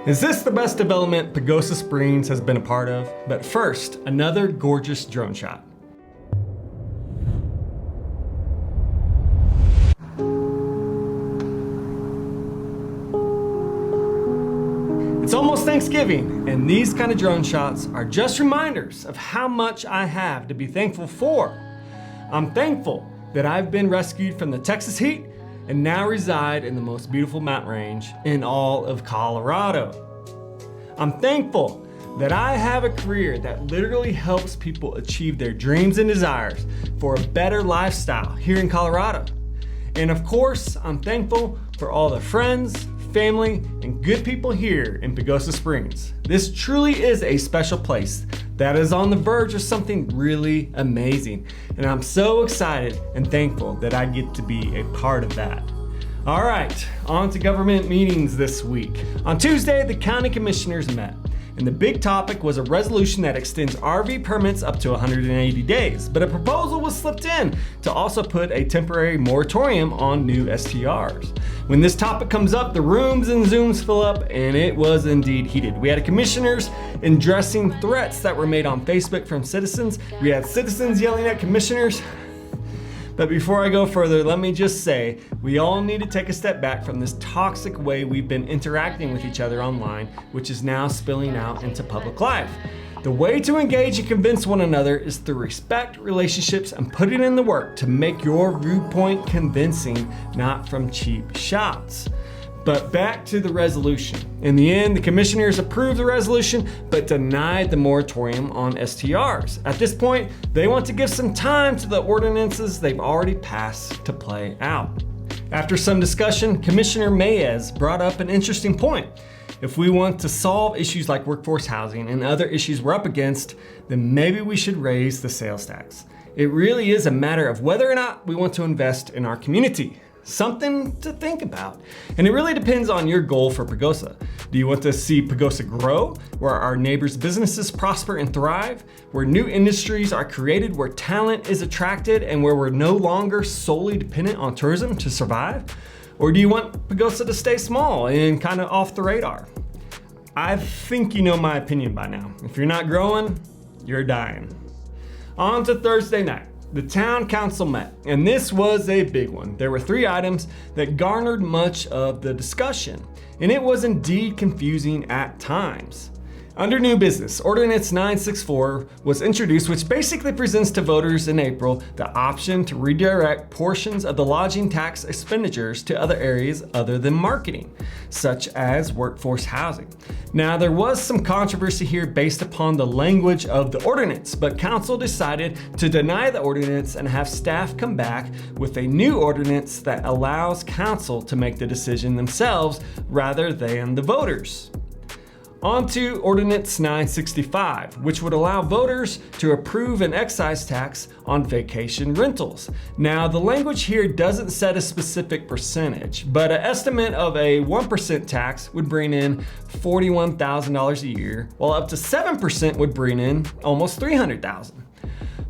Is this the best development Pagosa Springs has been a part of? But first, another gorgeous drone shot. It's almost Thanksgiving, and these kind of drone shots are just reminders of how much I have to be thankful for. I'm thankful that I've been rescued from the Texas heat and now reside in the most beautiful mountain range in all of Colorado. I'm thankful that I have a career that literally helps people achieve their dreams and desires for a better lifestyle here in Colorado. And of course, I'm thankful for all the friends, family, and good people here in Pagosa Springs. This truly is a special place that is on the verge of something really amazing. And I'm so excited and thankful that I get to be a part of that. All right, on to government meetings this week. On Tuesday, the county commissioners met, and the big topic was a resolution that extends RV permits up to 180 days, but a proposal was slipped in to also put a temporary moratorium on new STRs. When this topic comes up, the rooms and Zooms fill up, and it was indeed heated. We had commissioners addressing threats that were made on Facebook from citizens. We had citizens yelling at commissioners. But before I go further, let me just say, we all need to take a step back from this toxic way we've been interacting with each other online, which is now spilling out into public life. The way to engage and convince one another is through respect, relationships, and putting in the work to make your viewpoint convincing, not from cheap shots. But back to the resolution. In the end, the commissioners approved the resolution, but denied the moratorium on STRs. At this point, they want to give some time to the ordinances they've already passed to play out. After some discussion, Commissioner Mayes brought up an interesting point. If we want to solve issues like workforce housing and other issues we're up against, then maybe we should raise the sales tax. It really is a matter of whether or not we want to invest in our community. Something to think about. And it really depends on your goal for Pagosa. Do you want to see Pagosa grow, where our neighbors' businesses prosper and thrive, where new industries are created, where talent is attracted, and where we're no longer solely dependent on tourism to survive? Or do you want Pagosa to stay small and kind of off the radar? I think you know my opinion by now. If you're not growing, you're dying. On to Thursday night. The town council met, and this was a big one. There were 3 items that garnered much of the discussion, and it was indeed confusing at times. Under new business, Ordinance 964 was introduced, which basically presents to voters in April the option to redirect portions of the lodging tax expenditures to other areas other than marketing, such as workforce housing. Now, there was some controversy here based upon the language of the ordinance, but council decided to deny the ordinance and have staff come back with a new ordinance that allows council to make the decision themselves rather than the voters. On to Ordinance 965, which would allow voters to approve an excise tax on vacation rentals. Now, the language here doesn't set a specific percentage, but an estimate of a 1% tax would bring in $41,000 a year, while up to 7% would bring in almost $300,000.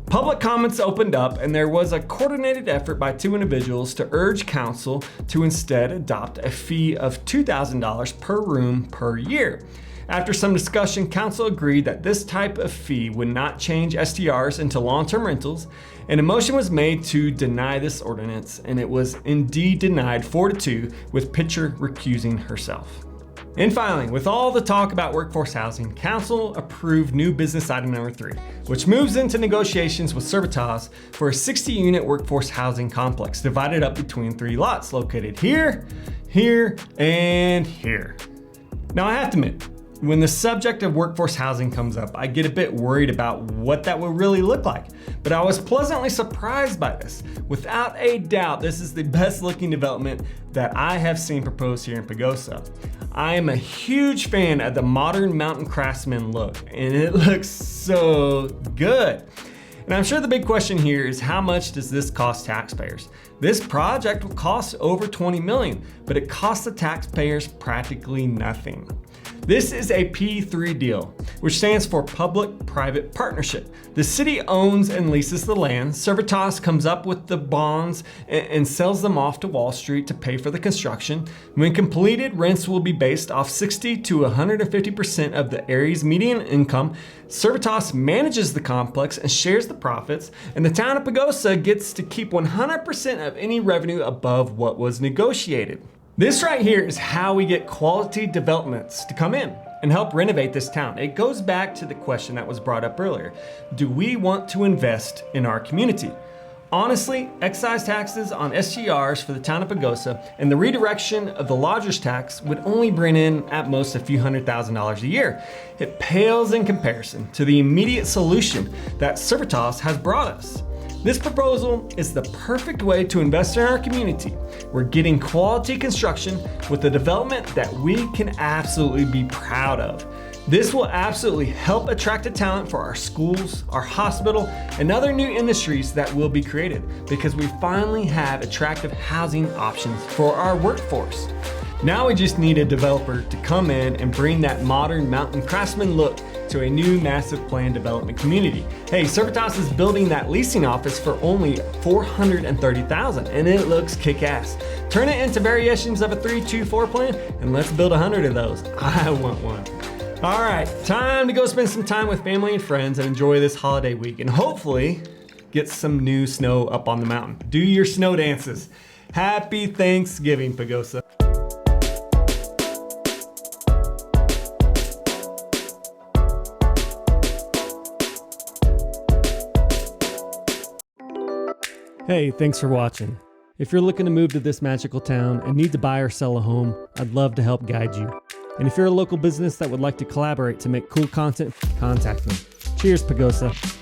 Public comments opened up, and there was a coordinated effort by 2 individuals to urge council to instead adopt a fee of $2,000 per room per year. After some discussion, council agreed that this type of fee would not change STRs into long-term rentals, and a motion was made to deny this ordinance, and it was indeed denied 4-2, with Pitcher recusing herself. And finally, with all the talk about workforce housing, council approved new business item number 3, which moves into negotiations with Servitas for a 60-unit workforce housing complex divided up between 3 lots located here, here, and here. Now, I have to admit, when the subject of workforce housing comes up, I get a bit worried about what that will really look like. But I was pleasantly surprised by this. Without a doubt, this is the best looking development that I have seen proposed here in Pagosa. I am a huge fan of the modern mountain craftsman look, and it looks so good. And I'm sure the big question here is, how much does this cost taxpayers? This project will cost over $20 million, but it costs the taxpayers practically nothing. This is a P3 deal. which stands for Public-Private Partnership. The city owns and leases the land. Servitas comes up with the bonds and sells them off to Wall Street to pay for the construction. When completed, rents will be based off 60 to 150% of the area's median income. Servitas manages the complex and shares the profits, and the town of Pagosa gets to keep 100% of any revenue above what was negotiated. This right here is how we get quality developments to come in and help renovate this town. It goes back to the question that was brought up earlier. Do we want to invest in our community? Honestly, excise taxes on SGRs for the town of Pagosa and the redirection of the lodger's tax would only bring in at most a few $100,000 a year. It pales in comparison to the immediate solution that Servitas has brought us. This proposal is the perfect way to invest in our community. We're getting quality construction with a development that we can absolutely be proud of. This will absolutely help attract the talent for our schools, our hospital, and other new industries that will be created because we finally have attractive housing options for our workforce. Now we just need a developer to come in and bring that modern mountain craftsman look to a new massive planned development community. Hey, Servitas is building that leasing office for only $430,000 and it looks kick-ass. Turn it into variations of a 3-2 floor plan and let's build 100 of those. I want one. All right, time to go spend some time with family and friends and enjoy this holiday week and hopefully get some new snow up on the mountain. Do your snow dances. Happy Thanksgiving, Pagosa. Hey, thanks for watching. If you're looking to move to this magical town and need to buy or sell a home, I'd love to help guide you. And if you're a local business that would like to collaborate to make cool content, contact me. Cheers, Pagosa.